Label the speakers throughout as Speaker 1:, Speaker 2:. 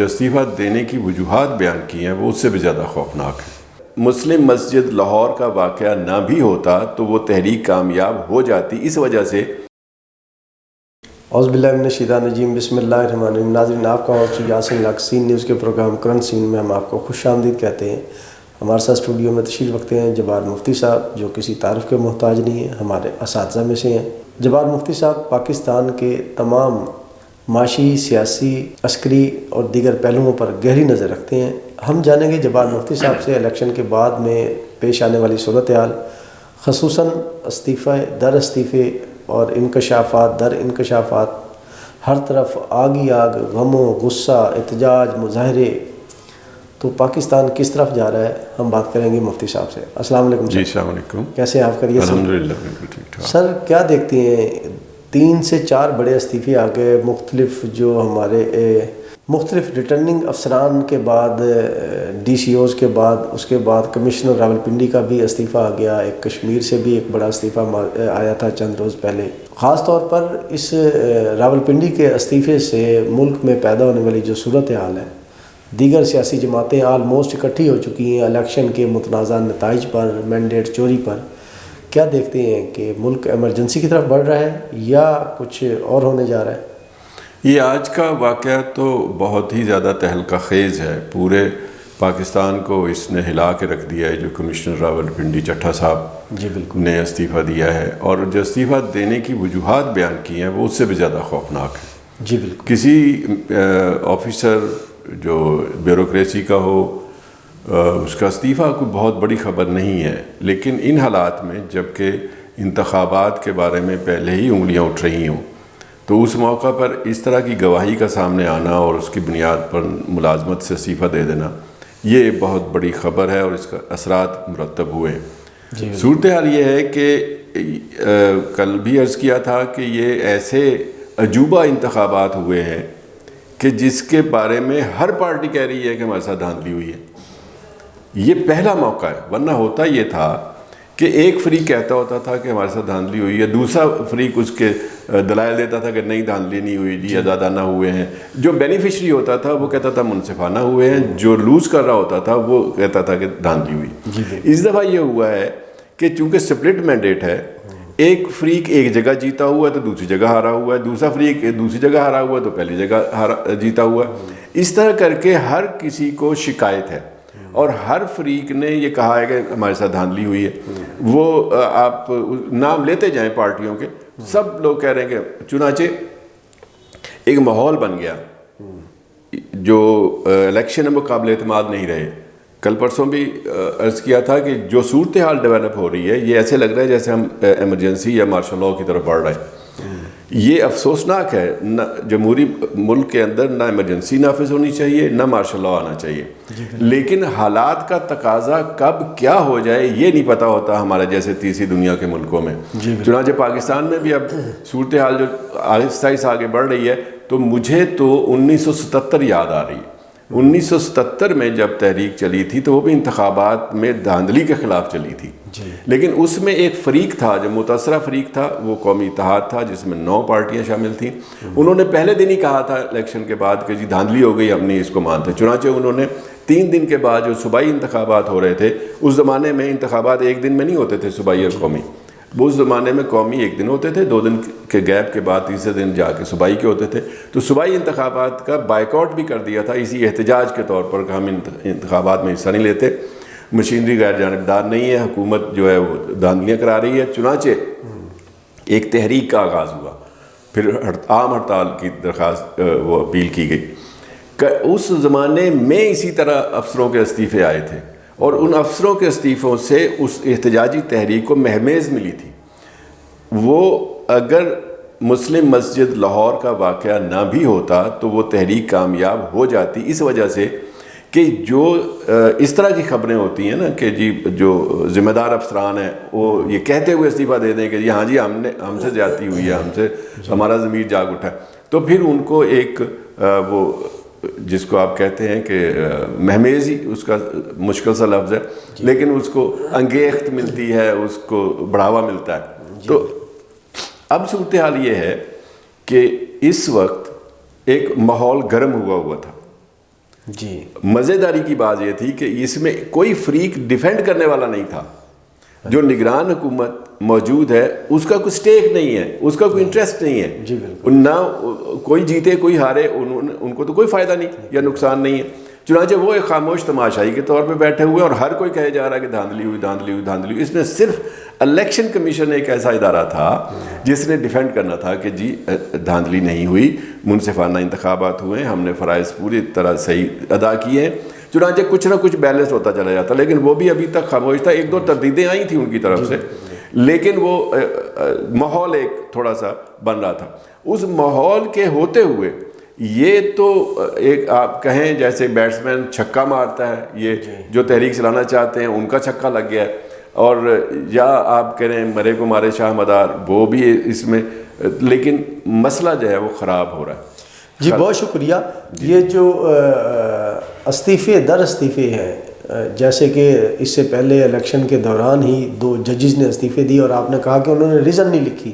Speaker 1: جو استعفیٰ دینے کی وجوہات بیان کی ہیں وہ اس سے بھی زیادہ خوفناک ہیں۔ مسلم مسجد لاہور کا واقعہ نہ بھی ہوتا تو وہ تحریک کامیاب ہو جاتی، اس وجہ سے۔
Speaker 2: اعوذ باللہ من الشیطان الرجیم، بسم اللہ الرحمن الرحیم۔ ناظرین، آپ کا ہوسٹ یاسین علاقہ سین نیوز کے پروگرام کرنٹ سین میں ہم آپ کو خوش آمدید کہتے ہیں۔ ہمارے ساتھ اسٹوڈیو میں تشریف رکھتے ہیں جبار مفتی صاحب، جو کسی تعارف کے محتاج نہیں ہیں، ہمارے اساتذہ میں سے ہیں۔ جبار مفتی صاحب پاکستان کے تمام معاشی، سیاسی، عسکری اور دیگر پہلوؤں پر گہری نظر رکھتے ہیں۔ ہم جانیں گے جبار مفتی صاحب سے الیکشن کے بعد میں پیش آنے والی صورتحال، خصوصاً استعفے در استعفے اور انکشافات در انکشافات، ہر طرف آگ ہی آگ، غم و غصہ، احتجاج، مظاہرے، تو پاکستان کس طرف جا رہا ہے، ہم بات کریں گے مفتی صاحب سے۔ السلام علیکم۔
Speaker 1: جی السلام علیکم،
Speaker 2: کیسے ہیں آپ؟ خیریت سے؟
Speaker 1: الحمدللہ بالکل ٹھیک ٹھاک۔
Speaker 2: سر کیا دیکھتے ہیں، 3 سے 4 بڑے استعفے آ گئے، مختلف جو ہمارے مختلف ریٹرننگ افسران کے بعد، ڈی سی اوز کے بعد، اس کے بعد کمشنر راولپنڈی کا بھی استعفیٰ آ گیا، ایک کشمیر سے بھی ایک بڑا استعفیٰ آیا تھا چند روز پہلے۔ خاص طور پر اس راولپنڈی کے استعفے سے ملک میں پیدا ہونے والی جو صورتحال ہے، دیگر سیاسی جماعتیں آلموسٹ اکٹھی ہو چکی ہیں الیکشن کے متنازع نتائج پر، مینڈیٹ چوری پر۔ کیا دیکھتے ہیں کہ ملک ایمرجنسی کی طرف بڑھ رہا ہے یا کچھ اور ہونے جا رہا ہے؟
Speaker 1: یہ آج کا واقعہ تو بہت ہی زیادہ تہلکہ خیز ہے، پورے پاکستان کو اس نے ہلا کے رکھ دیا ہے جو کمشنر راولپنڈی چٹھا صاحب
Speaker 2: جی بالکل
Speaker 1: نے استعفیٰ دیا ہے، اور جو استعفیٰ دینے کی وجوہات بیان کی ہیں وہ اس سے بھی زیادہ خوفناک ہے۔
Speaker 2: جی بالکل۔
Speaker 1: کسی آفیسر جو بیوروکریسی کا ہو، اس کا استعفیٰ کوئی بہت بڑی خبر نہیں ہے، لیکن ان حالات میں جب کہ انتخابات کے بارے میں پہلے ہی انگلیاں اٹھ رہی ہوں تو اس موقع پر اس طرح کی گواہی کا سامنے آنا اور اس کی بنیاد پر ملازمت سے استعفیٰ دے دینا، یہ بہت بڑی خبر ہے اور اس کا اثرات مرتب ہوئے۔ صورتحال یہ ہے کہ کل بھی عرض کیا تھا کہ یہ ایسے عجوبہ انتخابات ہوئے ہیں کہ جس کے بارے میں ہر پارٹی کہہ رہی ہے کہ ہمارے ساتھ دھاندلی ہوئی ہے۔ یہ پہلا موقع ہے، ورنہ ہوتا یہ تھا کہ ایک فریق کہتا ہوتا تھا کہ ہمارے ساتھ دھاندلی ہوئی ہے، دوسرا فریق اس کے دلائل دیتا تھا کہ نہیں دھاندلی نہیں ہوئی جی، آزادانہ ہوئے ہیں۔ جو بینیفیشری ہوتا تھا وہ کہتا تھا منصفانہ ہوئے ہیں، جو لوز کر رہا ہوتا تھا وہ کہتا تھا کہ دھاندلی ہوئی۔ اس دفعہ یہ ہوا ہے کہ چونکہ سپلٹ مینڈیٹ ہے، ایک فریق ایک جگہ جیتا ہوا ہے تو دوسری جگہ ہارا ہوا ہے، دوسرا فریق دوسری جگہ ہارا ہوا ہے تو پہلی جگہ جیتا ہوا ہے۔ اس طرح کر کے ہر کسی کو شکایت ہے اور ہر فریق نے یہ کہا ہے کہ ہمارے ساتھ دھاندلی ہوئی ہے۔ وہ آپ نام لیتے جائیں پارٹیوں کے، سب لوگ کہہ رہے ہیں کہ چنانچہ ایک ماحول بن گیا جو الیکشن میں قابل اعتماد نہیں رہے۔ کل پرسوں بھی عرض کیا تھا کہ جو صورتحال ڈیولپ ہو رہی ہے یہ ایسے لگ رہا ہے جیسے ہم ایمرجنسی یا مارشل لاء کی طرف بڑھ رہے ہیں۔ یہ افسوسناک ہے، نہ جمہوری ملک کے اندر نہ ایمرجنسی نافذ ہونی چاہیے نہ مارشل لاء آنا چاہیے، لیکن حالات کا تقاضا کب کیا ہو جائے یہ نہیں پتہ ہوتا ہمارے جیسے تیسری دنیا کے ملکوں میں۔ چنانچہ پاکستان میں بھی اب صورتحال جو آہستہ آہستہ آگے بڑھ رہی ہے، تو مجھے تو 1977 یاد آ رہی ہے۔ 1977 میں جب تحریک چلی تھی تو وہ بھی انتخابات میں دھاندلی کے خلاف چلی تھی، لیکن اس میں ایک فریق تھا جو متاثرہ فریق تھا، وہ قومی اتحاد تھا جس میں 9 پارٹیاں شامل تھیں۔ انہوں نے پہلے دن ہی کہا تھا الیکشن کے بعد کہ جی دھاندلی ہو گئی، ہم نہیں اس کو مانتے۔ چنانچہ انہوں نے 3 دن کے بعد جو صوبائی انتخابات ہو رہے تھے، اس زمانے میں انتخابات ایک دن میں نہیں ہوتے تھے صوبائی اور قومی، اس زمانے میں قومی ایک دن ہوتے تھے، 2 دن کے گیپ کے بعد تیسرے دن جا کے صوبائی کے ہوتے تھے۔ تو صوبائی انتخابات کا بائیکاٹ بھی کر دیا تھا اسی احتجاج کے طور پر کہ ہم انتخابات میں حصہ نہیں لیتے، مشینری غیر جانبدار نہیں ہے، حکومت جو ہے وہ دھاندلیاں کرا رہی ہے۔ چنانچہ ایک تحریک کا آغاز ہوا، پھر عام ہڑتال کی درخواست وہ اپیل کی گئی۔ اس زمانے میں اسی طرح افسروں کے استعفے آئے تھے اور ان افسروں کے استعفوں سے اس احتجاجی تحریک کو مہمیز ملی تھی۔ وہ اگر مسلم مسجد لاہور کا واقعہ نہ بھی ہوتا تو وہ تحریک کامیاب ہو جاتی، اس وجہ سے کہ جو اس طرح کی خبریں ہوتی ہیں نا کہ جی جو ذمہ دار افسران ہیں وہ یہ کہتے ہوئے استعفیٰ دے دیں کہ جی ہاں جی ہم سے زیادتی ہوئی ہے، ہمارا ضمیر جاگ اٹھا ہے، تو پھر ان کو ایک وہ جس کو آپ کہتے ہیں کہ مہمیزی، اس کا مشکل سا لفظ ہے لیکن اس کو انگیخت ملتی ہے، اس کو بڑھاوا ملتا ہے۔ تو اب صورتحال یہ ہے کہ اس وقت ایک ماحول گرم ہوا تھا
Speaker 2: جی
Speaker 1: مزیداری کی بات یہ تھی کہ اس میں کوئی فریق ڈیفینڈ کرنے والا نہیں تھا. جو نگران حکومت موجود ہے اس کا کوئی سٹیک نہیں ہے, اس کا کوئی انٹرسٹ نہیں ہے.
Speaker 2: جی بالکل.
Speaker 1: نہ کوئی جیتے کوئی ہارے, ان کو تو کوئی فائدہ نہیں یا نقصان نہیں ہے. چنانچہ وہ ایک خاموش تماشائی کے طور پہ بیٹھے ہوئے, اور ہر کوئی کہے جا رہا ہے کہ دھاندلی ہوئی دھاندلی ہوئی دھاندلی ہوئی. اس میں صرف الیکشن کمیشن ایک ایسا ادارہ تھا جس نے ڈیفینڈ کرنا تھا کہ جی دھاندلی نہیں ہوئی, منصفانہ انتخابات ہوئے, ہم نے فرائض پوری طرح صحیح ادا کیے ہیں. چنانچہ کچھ نہ کچھ بیلنس ہوتا چلا جاتا, لیکن وہ بھی ابھی تک خاموش تھا. ایک دو تردیدیں آئی تھیں ان کی طرف سے, لیکن وہ ماحول ایک تھوڑا سا بن رہا تھا. اس ماحول کے ہوتے ہوئے یہ تو ایک آپ کہیں جیسے بیٹسمین چھکا مارتا ہے, یہ جو تحریک چلانا چاہتے ہیں ان کا چھکا لگ گیا ہے, اور یا آپ کہہ رہے ہیں مرے کو مارے شاہ مدار, وہ بھی اس میں, لیکن مسئلہ جو ہے وہ خراب ہو رہا ہے.
Speaker 2: جی بہت شکریہ. یہ جو استعفے در استعفے ہیں, جیسے کہ اس سے پہلے الیکشن کے دوران ہی 2 ججز نے استعفے دی, اور آپ نے کہا کہ انہوں نے ریزن نہیں لکھی.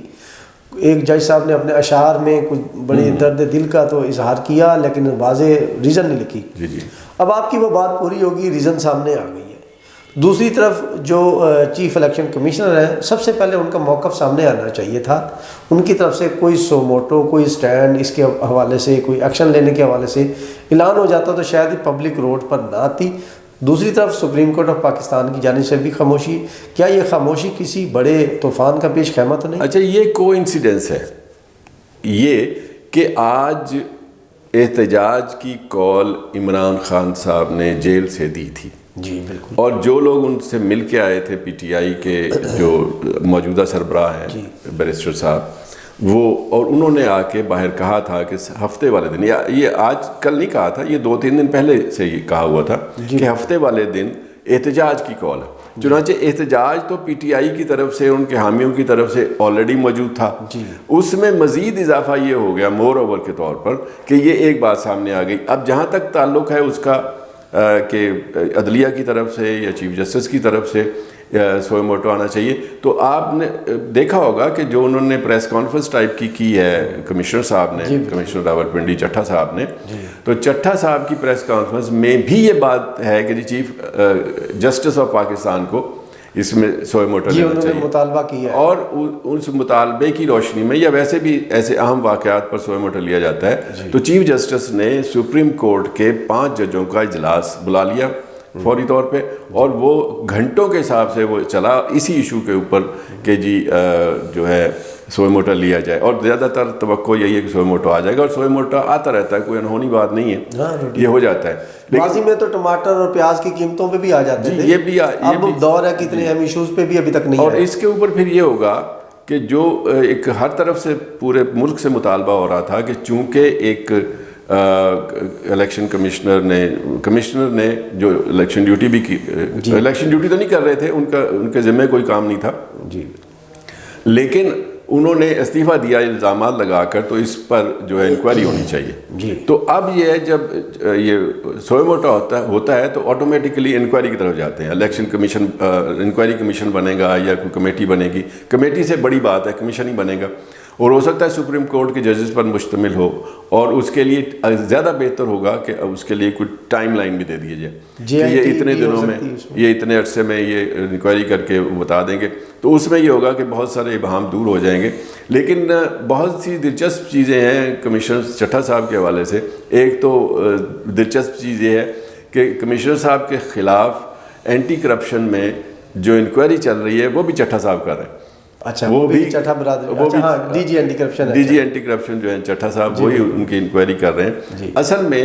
Speaker 2: ایک جج صاحب نے اپنے اشعار میں کچھ بڑے درد دل کا تو اظہار کیا, لیکن واضح ریزن نہیں لکھی.
Speaker 1: جی.
Speaker 2: اب آپ کی وہ بات پوری ہوگی, ریزن سامنے آ گئی ہے. دوسری طرف جو چیف الیکشن کمشنر ہیں, سب سے پہلے ان کا موقف سامنے آنا چاہیے تھا. ان کی طرف سے کوئی سو موٹو, کوئی سٹینڈ اس کے حوالے سے, کوئی ایکشن لینے کے حوالے سے اعلان ہو جاتا تو شاید ہی پبلک روڈ پر نہ آتی. دوسری طرف سپریم کورٹ آف پاکستان کی جانب سے بھی خاموشی. کیا یہ خاموشی کسی بڑے طوفان کا پیش خیمہ تو نہیں؟
Speaker 1: اچھا, یہ کو انسیڈنس ہے یہ کہ آج احتجاج کی کال عمران خان صاحب نے جیل سے دی تھی.
Speaker 2: جی بالکل.
Speaker 1: اور جو لوگ ان سے مل کے آئے تھے, پی ٹی آئی کے جو موجودہ سربراہ ہیں بیرسٹر صاحب, وہ, اور انہوں نے آ کے باہر کہا تھا کہ ہفتے والے دن, یا یہ آج کل نہیں کہا تھا, یہ 2-3 دن پہلے سے یہ کہا ہوا تھا کہ ہفتے والے دن احتجاج کی کال ہے. چنانچہ احتجاج تو پی ٹی آئی کی طرف سے, ان کے حامیوں کی طرف سے آلریڈی موجود تھا. اس میں مزید اضافہ یہ ہو گیا مور اوور کے طور پر کہ یہ ایک بات سامنے آ گئی. اب جہاں تک تعلق ہے اس کا کہ عدلیہ کی طرف سے یا چیف جسٹس کی طرف سے سوئے موٹو آنا چاہیے, تو آپ نے دیکھا ہوگا کہ جو انہوں نے پریس کانفرنس ٹائپ کی ہے کمشنر صاحب نے, کمشنر راولپنڈی چٹھا صاحب نے, تو چٹھا صاحب کی پریس کانفرنس میں بھی یہ بات ہے کہ جی چیف جسٹس آف پاکستان کو اس میں سوئے موٹو لینا چاہیے,
Speaker 2: مطالبہ کیا ہے,
Speaker 1: اور اس مطالبے کی روشنی میں یا ویسے بھی ایسے اہم واقعات پر سوئے موٹو لیا جاتا ہے. تو چیف جسٹس نے سپریم کورٹ کے 5 ججوں کا اجلاس بلا لیا فوری طور پہ, اور وہ گھنٹوں کے حساب سے وہ چلا اسی ایشو کے اوپر کہ جی جو ہے سوئے موٹو لیا جائے. اور زیادہ تر توقع یہی ہے کہ سوئے موٹو آ جائے گا, اور سوئے موٹو آتا رہتا ہے, کوئی انہونی بات نہیں ہے, یہ ہو جاتا ہے.
Speaker 2: ماضی میں تو ٹماٹر اور پیاز کی قیمتوں پہ بھی آ جاتے تھے,
Speaker 1: یہ بھی
Speaker 2: اب دور ہے کتنے اہم ایشوز پہ بھی ابھی تک نہیں.
Speaker 1: اور اس کے اوپر پھر یہ ہوگا کہ جو ایک ہر طرف سے پورے ملک سے مطالبہ ہو رہا تھا کہ چونکہ ایک الیکشن کمشنر نے جو الیکشن ڈیوٹی بھی کی, الیکشن ڈیوٹی تو نہیں کر رہے تھے, ان کے ذمہ کوئی کام نہیں تھا, لیکن انہوں نے استعفیٰ دیا الزامات لگا کر, تو اس پر جو ہے انکوائری ہونی چاہیے. تو اب یہ ہے جب یہ سوئے موٹو ہوتا ہے تو آٹومیٹکلی انکوائری کی طرف جاتے ہیں. الیکشن کمیشن, انکوائری کمیشن بنے گا یا کوئی کمیٹی بنے گی, کمیٹی سے بڑی بات ہے کمیشن ہی بنے گا, اور ہو سکتا ہے سپریم کورٹ کے ججز پر مشتمل ہو, اور اس کے لیے زیادہ بہتر ہوگا کہ اس کے لیے کوئی ٹائم لائن بھی دے دیے جائے کہ یہ اتنے دنوں میں, یہ اتنے عرصے میں یہ انکوائری کر کے بتا دیں گے. تو اس میں یہ ہوگا کہ بہت سارے ابہام دور ہو جائیں گے. لیکن بہت سی دلچسپ چیزیں ہیں کمشنر چٹھا صاحب کے حوالے سے. ایک تو دلچسپ چیز یہ ہے کہ کمشنر صاحب کے خلاف اینٹی کرپشن میں جو انکوائری چل رہی ہے وہ بھی چٹھا صاحب کر رہے ہیں.
Speaker 2: اچھا, وہ بھی چٹھا برادری, ڈی جی اینٹی کرپشن
Speaker 1: جو ہے چٹھا صاحب وہی ان کی انکوائری کر رہے ہیں. اصل میں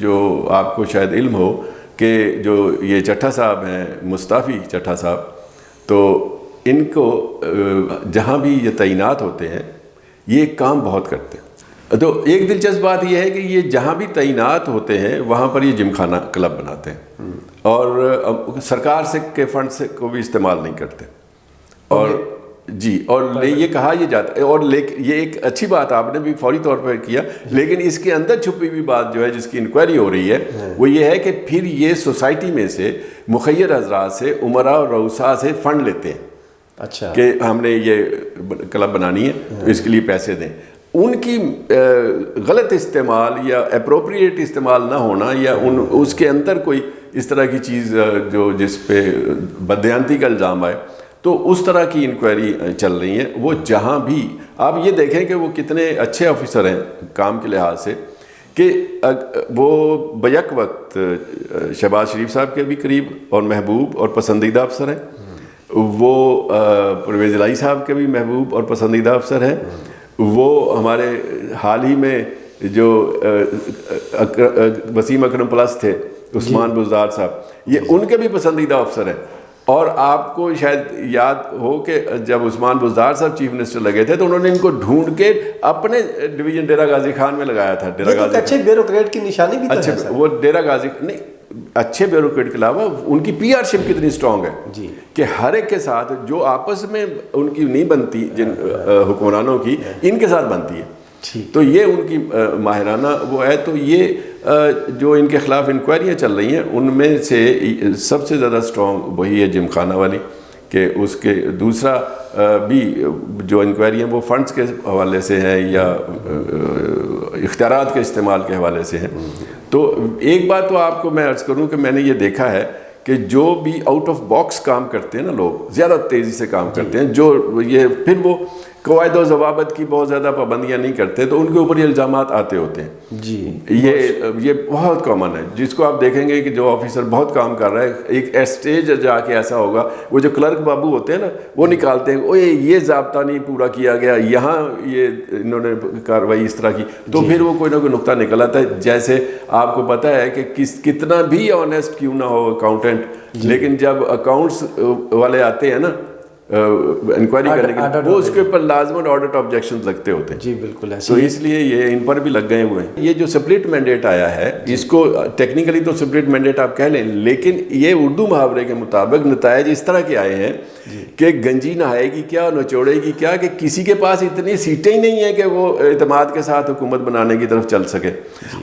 Speaker 1: جو آپ کو شاید علم ہو کہ جو یہ چٹھا صاحب ہیں, مستعفی چٹھا صاحب, تو ان کو جہاں بھی یہ تعینات ہوتے ہیں یہ کام بہت کرتے ہیں. تو ایک دلچسپ بات یہ ہے کہ یہ جہاں بھی تعینات ہوتے ہیں وہاں پر یہ جم خانہ کلب بناتے ہیں, اور سرکار سے کے فنڈ سے کو بھی استعمال نہیں کرتے. اور جی, اور یہ کہا یہ جاتا ہے, اور یہ ایک اچھی بات آپ نے بھی فوری طور پر کیا, لیکن اس کے اندر چھپی ہوئی بات جو ہے جس کی انکوائری ہو رہی ہے وہ یہ ہے کہ پھر یہ سوسائٹی میں سے مخیر حضرات سے, عمرا اور رؤسا سے فنڈ لیتے ہیں.
Speaker 2: اچھا,
Speaker 1: کہ ہم نے یہ کلب بنانی ہے تو اس کے لیے پیسے دیں. ان کی غلط استعمال یا اپروپریٹ استعمال نہ ہونا یا اس کے اندر کوئی اس طرح کی چیز جو جس پہ بددیانتی کا الزام آئے، تو اس طرح کی انکوائری چل رہی ہیں۔ وہ جہاں بھی آپ یہ دیکھیں کہ وہ کتنے اچھے آفیسر ہیں کام کے لحاظ سے، کہ وہ بیک وقت شہباز شریف صاحب کے بھی قریب اور محبوب اور پسندیدہ افسر ہیں، وہ پرویز الہی صاحب کے بھی محبوب اور پسندیدہ افسر ہیں، وہ ہمارے حال ہی میں جو وسیم اکرم پلس تھے عثمان بزدار صاحب، یہ ان کے بھی پسندیدہ افسر ہیں۔ اور آپ کو شاید یاد ہو کہ جب عثمان بزدار صاحب چیف منسٹر لگے تھے تو انہوں نے ان کو ڈھونڈ کے اپنے ڈویژن ڈیرہ غازی خان میں لگایا تھا۔ ڈیرہ غازی
Speaker 2: اچھے بیوروکریٹ کی نشانی بھی
Speaker 1: اچھے وہ ڈیرہ غازی نہیں، اچھے بیوروکریٹ کے علاوہ ان کی پی آر شپ کتنی اسٹرانگ ہے کہ ہر ایک کے ساتھ جو آپس میں ان کی نہیں بنتی، جن حکمرانوں کی ان کے ساتھ بنتی ہے، تو یہ ان کی ماہرانہ وہ ہے۔ تو یہ جو ان کے خلاف انکوائریاں چل رہی ہیں ان میں سے سب سے زیادہ اسٹرانگ وہی ہے جم خانہ والی، کہ اس کے دوسرا بھی جو انکوائری ہیں وہ فنڈز کے حوالے سے ہیں یا اختیارات کے استعمال کے حوالے سے ہیں۔ تو ایک بات تو آپ کو میں عرض کروں کہ میں نے یہ دیکھا ہے کہ جو بھی آؤٹ آف باکس کام کرتے ہیں نا لوگ، زیادہ تیزی سے کام کرتے ہیں، جو یہ پھر وہ قواعد و ضوابط کی بہت زیادہ پابندیاں نہیں کرتے، تو ان کے اوپر یہ الزامات آتے ہوتے ہیں۔ یہ بہت کامن ہے، جس کو آپ دیکھیں گے کہ جو آفیسر بہت کام کر رہا ہے، ایک اسٹیج جا کے ایسا ہوگا، وہ جو کلرک بابو ہوتے ہیں نا، وہ نکالتے ہیں، اوے یہ ضابطہ نہیں پورا کیا گیا، یہاں یہ انہوں نے کارروائی اس طرح کی، تو پھر وہ کوئی نہ کوئی نقطہ نکل آتا ہے۔ جیسے آپ کو پتہ ہے کہ کتنا بھی آنیسٹ کیوں نہ ہو اکاؤنٹنٹ، لیکن جب اکاؤنٹس والے آتے ہیں نا انکوائری کرنے کے لیے، وہ اس کے اوپر لازماً آڈٹ آبجیکشنز لگتے ہوتے ہیں۔
Speaker 2: جی بالکل ایسے،
Speaker 1: تو اس لیے یہ ان پر بھی لگ گئے ہوئے ہیں۔ یہ جو سپلٹ مینڈیٹ آیا ہے، اس کو ٹیکنیکلی تو سپلٹ مینڈیٹ آپ کہہ لیں، لیکن یہ اردو محاورے کے مطابق نتائج اس طرح کے آئے ہیں کہ گنجی نہائے گی کیا اور نچوڑے گی کیا، کہ کسی کے پاس اتنی سیٹیں ہی نہیں ہیں کہ وہ اعتماد کے ساتھ حکومت بنانے کی طرف چل سکے۔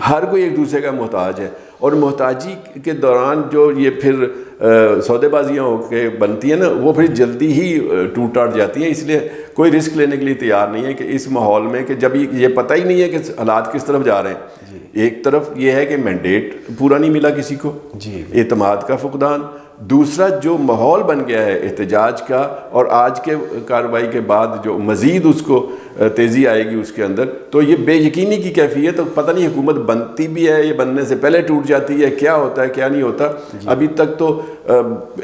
Speaker 1: ہر کوئی ایک دوسرے کا محتاج ہے، اور محتاجی کے دوران جو یہ پھر سودے بازیاں ہو کے بنتی ہیں نا، وہ پھر جلدی ہی ٹوٹ ٹاٹ جاتی ہیں۔ اس لیے کوئی رسک لینے کے لیے تیار نہیں ہے کہ اس ماحول میں، کہ جب یہ پتہ ہی نہیں ہے کہ حالات کس طرف جا رہے ہیں۔ ایک طرف یہ ہے کہ مینڈیٹ پورا نہیں ملا کسی کو، اعتماد کا فقدان، دوسرا جو ماحول بن گیا ہے احتجاج کا، اور آج کے کارروائی کے بعد جو مزید اس کو تیزی آئے گی اس کے اندر، تو یہ بے یقینی کی کیفیت، تو پتہ نہیں حکومت بنتی بھی ہے، یہ بننے سے پہلے ٹوٹ جاتی ہے، کیا ہوتا ہے کیا نہیں ہوتا، ابھی تک تو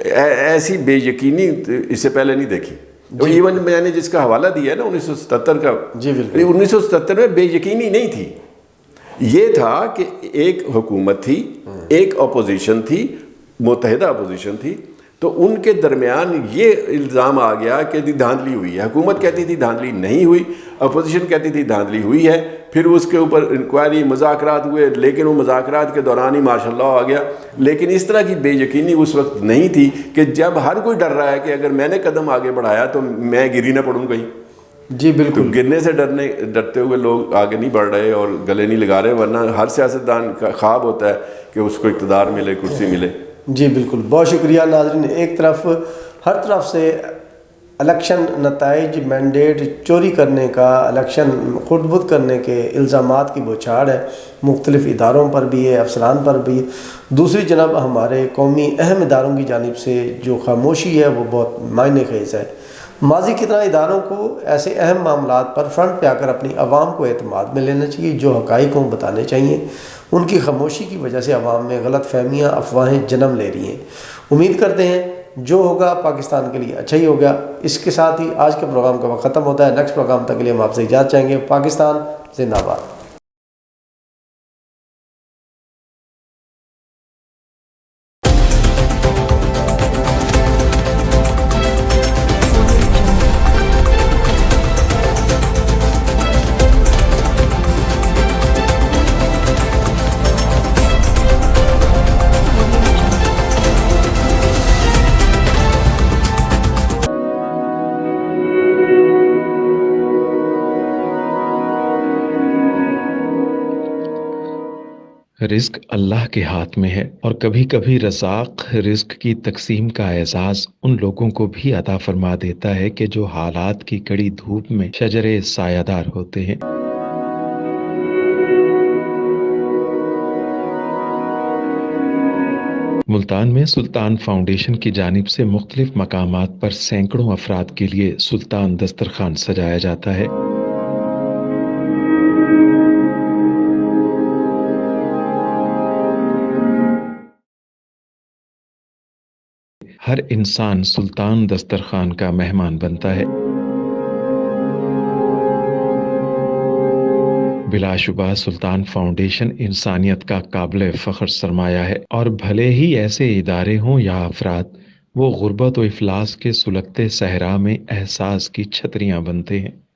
Speaker 1: ایسی بے یقینی اس سے پہلے نہیں دیکھی۔ ایون میں نے جس کا حوالہ دیا ہے نا 1977 کا، 1977 میں بے یقینی نہیں تھی، یہ تھا کہ ایک حکومت تھی، ایک اپوزیشن تھی، متحدہ اپوزیشن تھی، تو ان کے درمیان یہ الزام آ گیا کہ دھاندلی ہوئی ہے۔ حکومت کہتی تھی دھاندلی نہیں ہوئی، اپوزیشن کہتی تھی دھاندلی ہوئی ہے، پھر اس کے اوپر انکوائری مذاکرات ہوئے، لیکن وہ مذاکرات کے دوران ہی ماشاء اللہ آ گیا۔ لیکن اس طرح کی بے یقینی اس وقت نہیں تھی کہ جب ہر کوئی ڈر رہا ہے کہ اگر میں نے قدم آگے بڑھایا تو میں گری نہ پڑوں کہیں۔
Speaker 2: جی بالکل،
Speaker 1: گرنے سے ڈرتے ہوئے لوگ آگے نہیں بڑھ رہے اور گلے نہیں لگا رہے، ورنہ ہر سیاستدان کا خواب ہوتا ہے کہ اس کو اقتدار ملے، کرسی ملے۔
Speaker 2: جی بالکل، بہت شکریہ ناظرین۔ ایک طرف ہر طرف سے الیکشن نتائج، مینڈیٹ چوری کرنے کا، الیکشن خود بدھ کرنے کے الزامات کی بوچھاڑ ہے، مختلف اداروں پر بھی ہے، افسران پر بھی۔ دوسری جناب ہمارے قومی اہم اداروں کی جانب سے جو خاموشی ہے وہ بہت معنی خیز ہے۔ ماضی کی طرح اداروں کو ایسے اہم معاملات پر فرنٹ پہ آ کر اپنی عوام کو اعتماد میں لینا چاہیے، جو حقائق کو بتانے چاہیے۔ ان کی خاموشی کی وجہ سے عوام میں غلط فہمیاں، افواہیں جنم لے رہی ہیں۔ امید کرتے ہیں جو ہوگا پاکستان کے لیے اچھا ہی ہوگا۔ اس کے ساتھ ہی آج کے پروگرام کا وقت ختم ہوتا ہے۔ نیکسٹ پروگرام تک کے لیے ہم آپ سے اجازت چاہیں گے۔ پاکستان زندہ باد۔
Speaker 3: رزق اللہ کے ہاتھ میں ہے، اور کبھی کبھی رزاق رزق کی تقسیم کا اعزاز ان لوگوں کو بھی عطا فرما دیتا ہے کہ جو حالات کی کڑی دھوپ میں شجرے سایہ دار ہوتے ہیں۔ ملتان میں سلطان فاؤنڈیشن کی جانب سے مختلف مقامات پر سینکڑوں افراد کے لیے سلطان دسترخوان سجایا جاتا ہے۔ ہر انسان سلطان دسترخوان کا مہمان بنتا ہے۔ بلا شبہ سلطان فاؤنڈیشن انسانیت کا قابل فخر سرمایہ ہے، اور بھلے ہی ایسے ادارے ہوں یا افراد، وہ غربت و افلاس کے سلگتے صحرا میں احساس کی چھتریاں بنتے ہیں۔